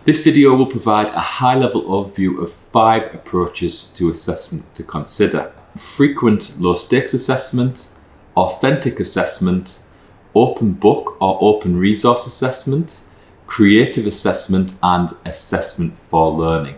This video will provide a high-level overview of 5 approaches to assessment to consider: frequent low-stakes assessment, authentic assessment, open book or open resource assessment, creative assessment, and assessment for learning.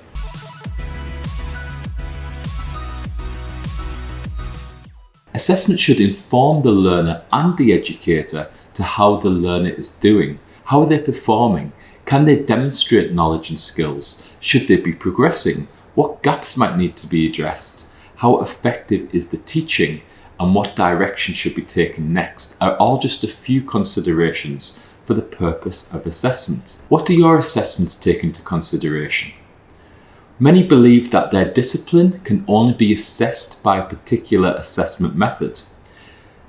Assessment should inform the learner and the educator to how the learner is doing. How are they performing? Can they demonstrate knowledge and skills? Should they be progressing? What gaps might need to be addressed? How effective is the teaching? And what direction should be taken next are all just a few considerations for the purpose of assessment. What do your assessments take into consideration? Many believe that their discipline can only be assessed by a particular assessment method.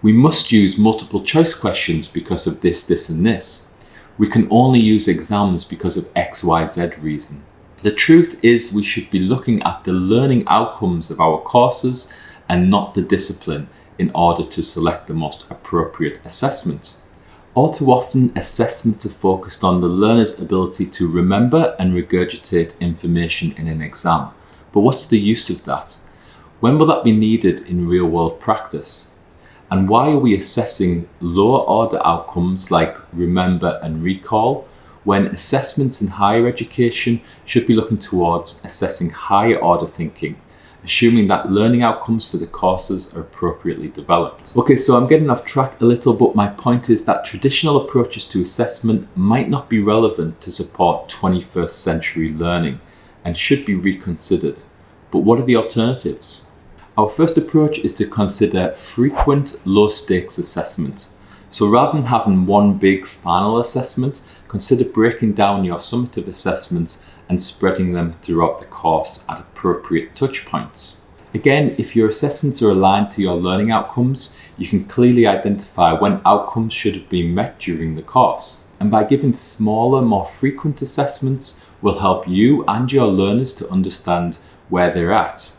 We must use multiple choice questions because of this, and this. We can only use exams because of XYZ reason. The truth is we should be looking at the learning outcomes of our courses and not the discipline in order to select the most appropriate assessment. All too often, assessments are focused on the learner's ability to remember and regurgitate information in an exam. But what's the use of that? When will that be needed in real-world practice? And why are we assessing lower order outcomes like remember and recall, when assessments in higher education should be looking towards assessing higher order thinking, assuming that learning outcomes for the courses are appropriately developed? Okay, so I'm getting off track a little, but my point is that traditional approaches to assessment might not be relevant to support 21st century learning and should be reconsidered. But what are the alternatives? Our first approach is to consider frequent low-stakes assessment. So rather than having one big final assessment, consider breaking down your summative assessments and spreading them throughout the course at appropriate touch points. Again, if your assessments are aligned to your learning outcomes, you can clearly identify when outcomes should have been met during the course. And by giving smaller, more frequent assessments will help you and your learners to understand where they're at.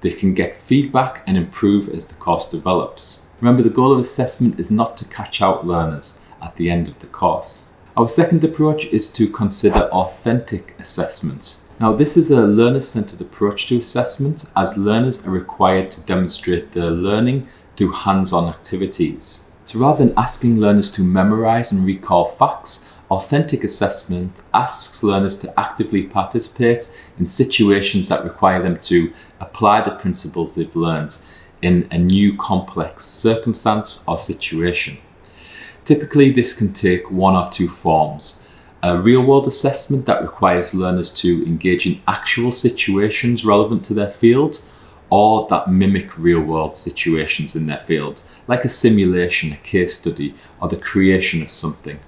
They can get feedback and improve as the course develops. Remember, the goal of assessment is not to catch out learners at the end of the course. Our second approach is to consider authentic assessment. Now, this is a learner-centered approach to assessment, as learners are required to demonstrate their learning through hands-on activities. So rather than asking learners to memorize and recall facts, authentic assessment asks learners to actively participate in situations that require them to apply the principles they've learned in a new complex circumstance or situation. Typically, this can take one or two forms: a real-world assessment that requires learners to engage in actual situations relevant to their field, or that mimic real-world situations in their field, like a simulation, a case study, or the creation of something.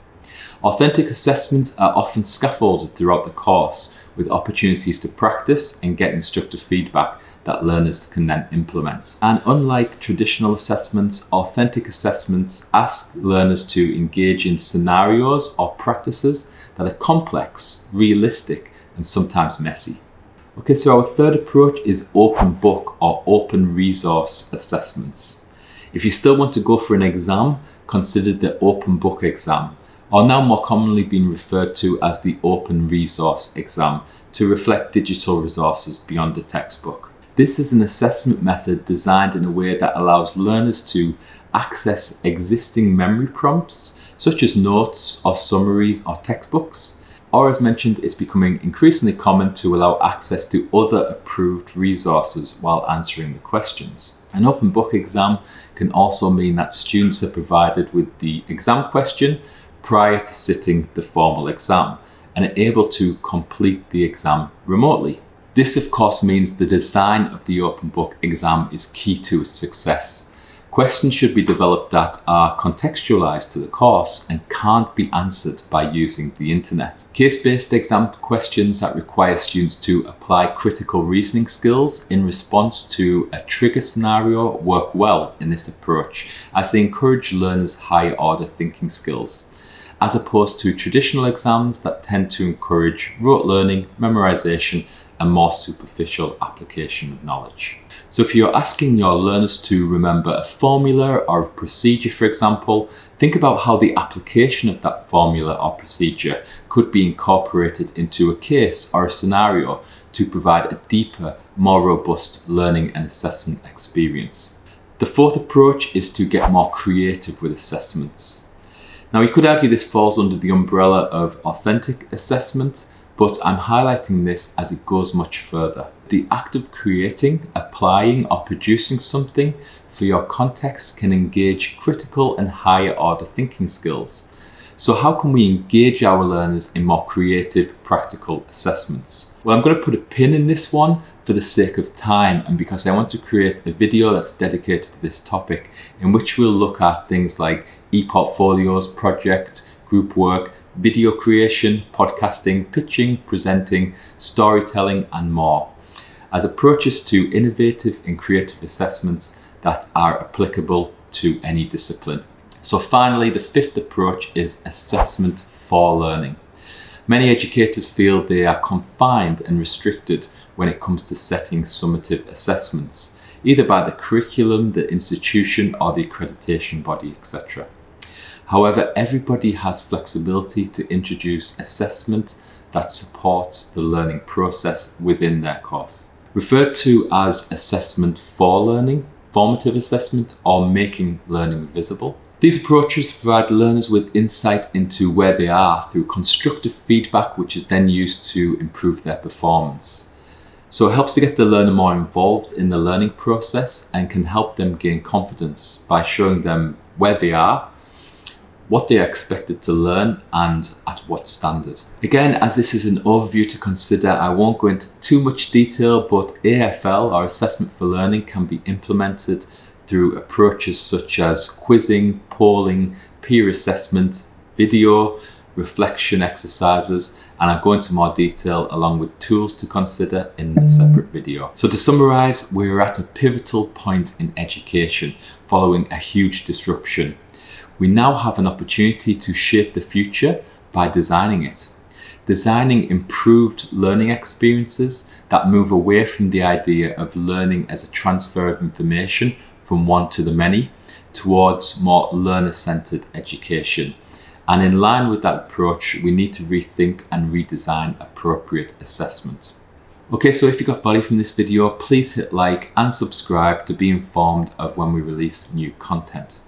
Authentic assessments are often scaffolded throughout the course with opportunities to practice and get instructive feedback that learners can then implement. And unlike traditional assessments, authentic assessments ask learners to engage in scenarios or practices that are complex, realistic, and sometimes messy. Okay, so our third approach is open book or open resource assessments. If you still want to go for an exam, consider the open book exam, or now more commonly being referred to as the open resource exam, to reflect digital resources beyond the textbook. This is an assessment method designed in a way that allows learners to access existing memory prompts, such as notes or summaries or textbooks. Or, as mentioned, it's becoming increasingly common to allow access to other approved resources while answering the questions. An open book exam can also mean that students are provided with the exam question prior to sitting the formal exam and are able to complete the exam remotely. This, of course, means the design of the open book exam is key to its success. Questions should be developed that are contextualized to the course and can't be answered by using the internet. Case-based exam questions that require students to apply critical reasoning skills in response to a trigger scenario work well in this approach, as they encourage learners' higher order thinking skills. as opposed to traditional exams that tend to encourage rote learning, memorization, and more superficial application of knowledge. So if you're asking your learners to remember a formula or a procedure, for example, think about how the application of that formula or procedure could be incorporated into a case or a scenario to provide a deeper, more robust learning and assessment experience. The fourth approach is to get more creative with assessments. Now, you could argue this falls under the umbrella of authentic assessment, but I'm highlighting this as it goes much further. The act of creating, applying, or producing something for your context can engage critical and higher order thinking skills. So how can we engage our learners in more creative, practical assessments? Well, I'm going to put a pin in this one for the sake of time and because I want to create a video that's dedicated to this topic in which we'll look at things like e-portfolios, project, group work, video creation, podcasting, pitching, presenting, storytelling, and more, as approaches to innovative and creative assessments that are applicable to any discipline. So finally, the fifth approach is assessment for learning. Many educators feel they are confined and restricted when it comes to setting summative assessments, either by the curriculum, the institution, or the accreditation body, etc. However, everybody has flexibility to introduce assessment that supports the learning process within their course. Referred to as assessment for learning, formative assessment, or making learning visible. These approaches provide learners with insight into where they are through constructive feedback, which is then used to improve their performance. So it helps to get the learner more involved in the learning process and can help them gain confidence by showing them where they are, what they are expected to learn, and at what standard. Again, as this is an overview to consider, I won't go into too much detail, but AFL, or Assessment for Learning, can be implemented through approaches such as quizzing, polling, peer assessment, video, reflection exercises, and I'll go into more detail along with tools to consider in a separate video. So to summarize, we're at a pivotal point in education following a huge disruption. We now have an opportunity to shape the future by designing it. Designing improved learning experiences that move away from the idea of learning as a transfer of information from one to the many towards more learner-centered education. And in line with that approach, we need to rethink and redesign appropriate assessment. Okay, so if you got value from this video, please hit like and subscribe to be informed of when we release new content.